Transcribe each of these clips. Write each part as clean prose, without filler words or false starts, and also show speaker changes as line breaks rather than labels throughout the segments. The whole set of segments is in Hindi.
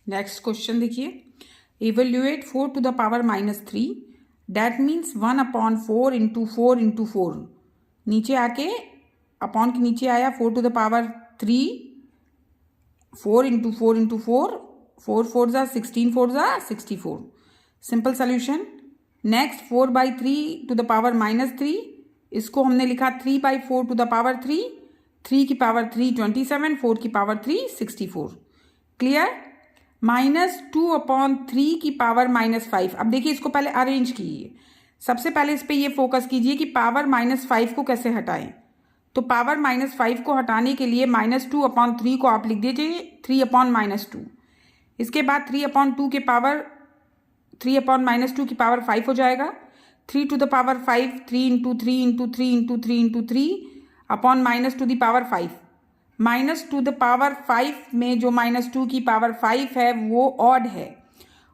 नेक्स्ट क्वेश्चन देखिए, evaluate 4 to the power -3, that means 1/4 into 4 नीचे आके अपॉन के नीचे आया 4 to the power 3, 4 इंटू 4, 4 4 जा 16, 4 जा 64। Simple solution. Next 4/3 to the power -3, इसको हमने लिखा 3/4 to the power 3, 3 की पावर 3 27, 4 की पावर 3 64। क्लियर। -2/3 की पावर -5। अब देखिए इसको पहले अरेंज कीजिए। सबसे पहले इस पे ये फोकस कीजिए कि पावर -5 को कैसे हटाएं। तो पावर -5 को हटाने के लिए -2/3 को आप लिख दीजिए 3/-2। इसके बाद 3/2 के पावर 3/-2 की पावर 5 हो जाएगा। 3 to the power 5, 3 into 3 into 3 into 3 into 3 upon -2 the power 5। -2 the power 5 में जो -2 की पावर 5 है वो ऑड है।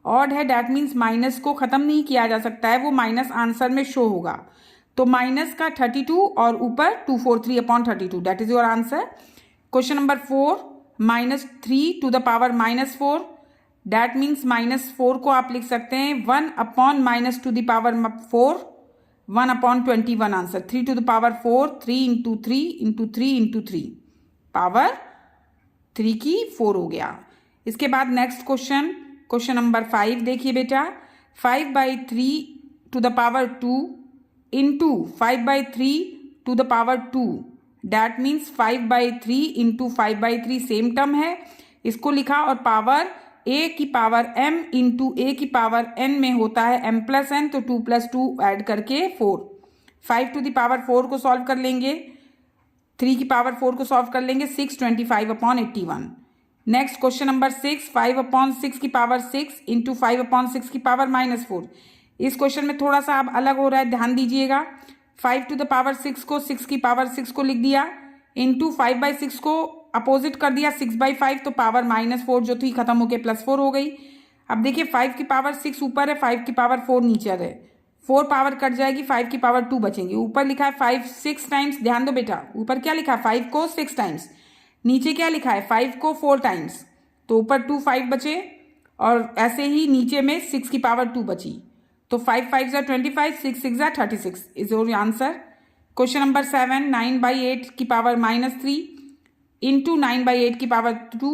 ऑड है दैट मीन्स माइनस को खत्म नहीं किया जा सकता है, वो माइनस आंसर में शो होगा। तो माइनस का 32 और ऊपर 243/32, that is your answer. Question number 4, -3 to the power -4, that means -4 को आप लिख सकते हैं 1/-2 the power 4, 1/21 answer. 3 to the power 4, 3 into 3 into 3 into 3 power 3 की 4 हो गया। इसके बाद नेक्स्ट क्वेश्चन, क्वेश्चन नंबर 5 देखिए बेटा, 5/3 to the power 2 into 5/3 to the power 2, that means 5/3 into 5/3 same term है। इसको लिखा और पावर a की पावर m इंटू a की पावर n में होता है m+n, तो 2+2 ऐड करके 4। 5 to the power 4 को सॉल्व कर लेंगे, 3 की पावर 4 को सॉल्व कर लेंगे 6, 25/81। नेक्स्ट क्वेश्चन नंबर 6, 5/6 की पावर 6 इंटू 5/6 की पावर -4। इस क्वेश्चन में थोड़ा सा अब अलग हो रहा है, ध्यान दीजिएगा। 5 to the power 6 को 6 की पावर 6 को लिख दिया, इंटू 5/6 को अपोजिट कर दिया 6/5, तो पावर -4 जो थी खत्म होके +4 हो गई। अब देखिए 5 की पावर 6 ऊपर है, 5 की पावर 4 नीचे है, 4 पावर कट जाएगी, 5 की पावर 2 बचेंगी। ऊपर लिखा है 5 6 टाइम्स, ध्यान दो बेटा, ऊपर क्या लिखा है 5 को 6 टाइम्स, नीचे क्या लिखा है 5 को 4 टाइम्स, तो ऊपर 2 5 बचे और ऐसे ही नीचे में 6 की पावर 2 बची। तो 5 5 जा 25, 6 6 जा 36 is your answer. Question number 7, 9/8 की पावर -3 इंटू 9/8 की पावर 2।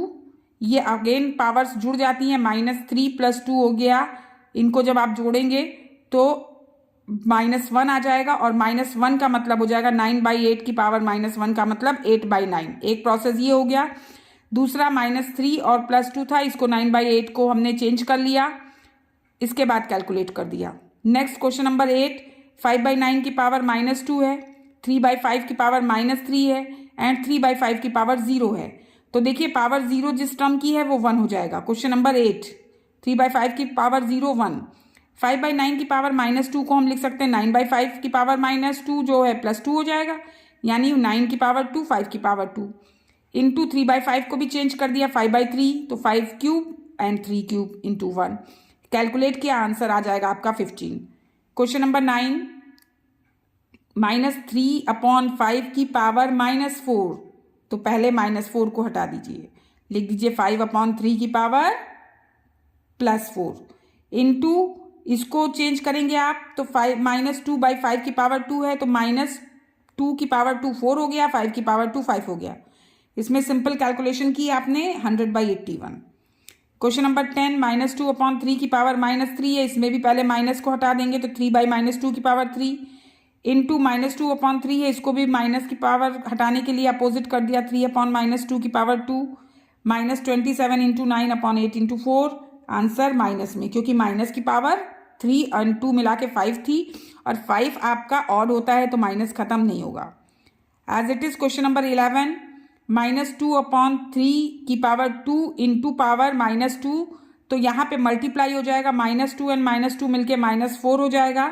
ये अगेन पावर्स जुड़ जाती हैं, -3 + 2 हो गया। इनको जब आप जोड़ेंगे तो -1 आ जाएगा और -1 का मतलब हो जाएगा 9/8 की पावर -1 का मतलब 8/9। एक प्रोसेस ये हो गया। दूसरा -3 और +2 था, इसको 9/8 को हमने चेंज कर लिया, इसके बाद कैलकुलेट कर दिया। नेक्स्ट क्वेश्चन नंबर 8, 5/9 की पावर -2 है, 3/5 की पावर -3 है एंड 3/5 की पावर 0 है। तो देखिए पावर 0 जिस टर्म की है वो 1 हो जाएगा। क्वेश्चन नंबर 8, 3/5 की पावर 0 1। 5/9 की पावर -2 को हम लिख सकते हैं 9/5 की पावर -2 जो है +2 हो जाएगा, यानी 9 की पावर 2, 5 की पावर 2 इंटू 3/5 को भी चेंज कर दिया 5/3, तो 5³ एंड 3³ इंटू 1। कैलकुलेट किया, आंसर आ जाएगा आपका 15। क्वेश्चन नंबर 9, -3/5 की पावर -4, तो पहले -4 को हटा दीजिए, लिख दीजिए 5/3 की पावर +4 इंटू इसको चेंज करेंगे आप तो -2/5 की पावर 2 है, तो -2 की पावर 2 4 हो गया, 5 की पावर 2 5 हो गया। इसमें सिंपल कैलकुलेशन की आपने 100/81। क्वेश्चन नंबर 10, -2/3 की पावर -3 है, इसमें भी पहले माइनस को हटा देंगे तो 3/-2 की पावर 3 इंटू -2/3 है, इसको भी माइनस की पावर हटाने के लिए अपोजिट कर दिया 3/-2 की power 2, -27 into 9/8 into 4, answer minus में, क्योंकि माइनस की पावर 3 और 2 मिला के 5 थी और 5 आपका ऑड होता है तो माइनस खत्म नहीं होगा। As it is question number 11, -2/3 की पावर 2 इंटू पावर -2, तो यहाँ पे मल्टीप्लाई हो जाएगा, -2 एंड -2 मिलके -4 हो जाएगा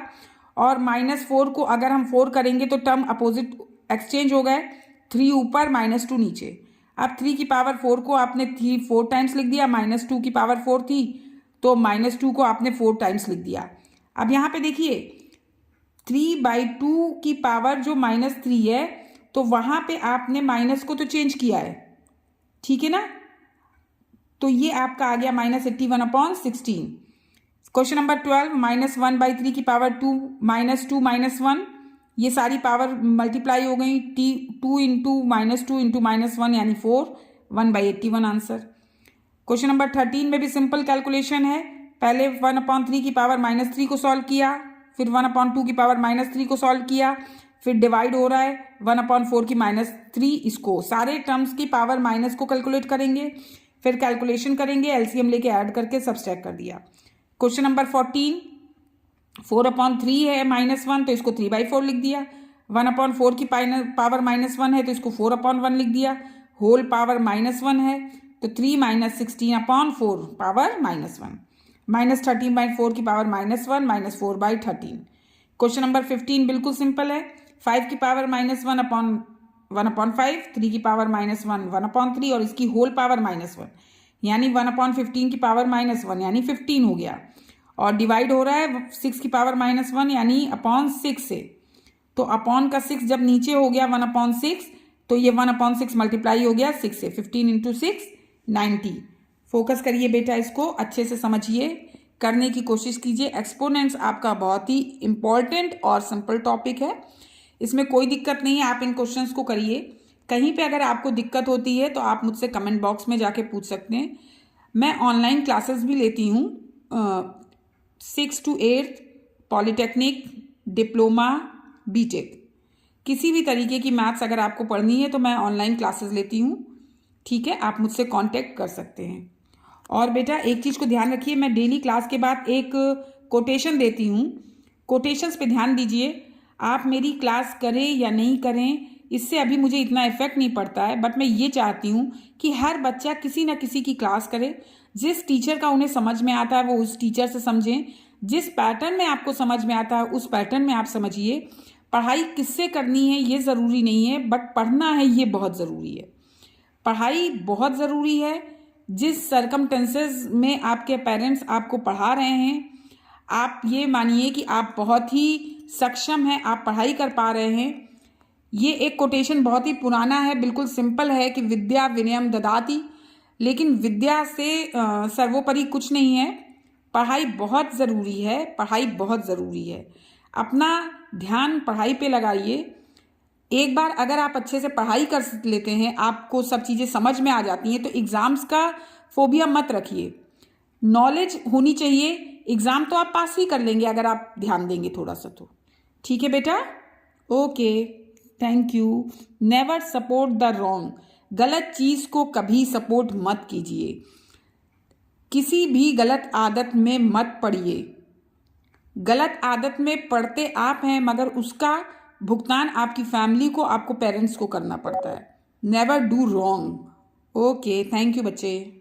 और -4 को अगर हम 4 करेंगे तो टर्म अपोजिट एक्सचेंज हो गए, 3 ऊपर -2 नीचे। अब 3 की पावर 4 को आपने 4 टाइम्स लिख दिया, -2 की पावर 4 थी तो -2 को आपने 4 टाइम्स लिख दिया। अब यहाँ पे देखिए 3/2 की पावर जो -3 है, तो वहाँ पे आपने माइनस को तो चेंज किया है, ठीक है ना, तो ये आपका आ गया -81/16। क्वेश्चन नंबर 12, -1/3 की पावर 2 -2 -1, ये सारी पावर मल्टीप्लाई हो गई। 2 इंटू -2 इंटू -1 यानी 4, 1/81 आंसर। क्वेश्चन नंबर 13 में भी सिंपल कैलकुलेशन है। पहले 1/3 की पावर -3 को सॉल्व किया, फिर 1/2 की पावर -3 को सॉल्व किया, फिर डिवाइड हो रहा है 1/4 की -3, इसको सारे टर्म्स की पावर माइनस को कैलकुलेट करेंगे, फिर कैलकुलेशन करेंगे, एलसीएम लेके ऐड करके सब्सट्रैक्ट कर दिया। क्वेश्चन नंबर 14, 4/3 है -1 तो इसको 3/4 लिख दिया। 1/4 की पावर -1 है तो इसको 4/1 लिख दिया। होल पावर -1 है तो 3 - 16/4 पावर -1, -13/4 की पावर -1 -4/13। क्वेश्चन नंबर 15 बिल्कुल सिंपल है। 5 की पावर -1/5, 3 की पावर -1 1/3 और इसकी होल पावर -1 यानी 1/15 की पावर -1 यानी 15 हो गया। और डिवाइड हो रहा है 6 की पावर -1 यानी अपॉन 6 से, तो अपॉन का 6 जब नीचे हो गया 1/6 तो ये 1/6 मल्टीप्लाई हो गया 6 से। 15 इंटू 6 90। फोकस करिए बेटा, इसको अच्छे से समझिए, करने की कोशिश कीजिए। एक्सपोनेंट्स आपका बहुत ही इंपॉर्टेंट और सिंपल टॉपिक है, इसमें कोई दिक्कत नहीं है, आप इन क्वेश्चंस को करिए। कहीं पे अगर आपको दिक्कत होती है तो आप मुझसे कमेंट बॉक्स में जाके पूछ सकते हैं। मैं ऑनलाइन क्लासेस भी लेती हूँ 6 to 8 पॉलीटेक्निक, डिप्लोमा, बीटेक, किसी भी तरीके की मैथ्स अगर आपको पढ़नी है तो मैं ऑनलाइन क्लासेस लेती हूँ, ठीक है, आप मुझसे कांटेक्ट कर सकते हैं। और बेटा एक चीज़ को ध्यान रखिए, मैं डेली क्लास के बाद एक कोटेशन देती हूँ, कोटेशंस पे ध्यान दीजिए। आप मेरी क्लास करें या नहीं करें इससे अभी मुझे इतना इफेक्ट नहीं पड़ता है, बट मैं ये चाहती हूँ कि हर बच्चा किसी न किसी की क्लास करे। जिस टीचर का उन्हें समझ में आता है वो उस टीचर से समझें, जिस पैटर्न में आपको समझ में आता है उस पैटर्न में आप समझिए। पढ़ाई किससे करनी है ये ज़रूरी नहीं है, बट पढ़ना है ये बहुत ज़रूरी है। पढ़ाई बहुत ज़रूरी है। जिस सर्कमटेंसेस में आपके पेरेंट्स आपको पढ़ा रहे हैं, आप ये मानिए कि आप बहुत ही सक्षम हैं, आप पढ़ाई कर पा रहे हैं। ये एक कोटेशन बहुत ही पुराना है, बिल्कुल सिंपल है कि विद्या विनयम ददाति, लेकिन विद्या से सर्वोपरि कुछ नहीं है। पढ़ाई बहुत ज़रूरी है, पढ़ाई बहुत ज़रूरी है। अपना ध्यान पढ़ाई पे लगाइए। एक बार अगर आप अच्छे से पढ़ाई कर लेते हैं, आपको सब चीज़ें समझ में आ जाती हैं, तो एग्ज़ाम्स का फोबिया मत रखिए। नॉलेज होनी चाहिए, एग्ज़ाम तो आप पास ही कर लेंगे अगर आप ध्यान देंगे थोड़ा सा तो। ठीक है बेटा, okay, thank you. Never support the wrong, गलत चीज़ को कभी सपोर्ट मत कीजिए, किसी भी गलत आदत में मत पड़िए। गलत आदत में पड़ते आप हैं मगर उसका भुगतान आपकी फैमिली को, आपको पेरेंट्स को करना पड़ता है। Never do wrong. Okay, thank you बच्चे।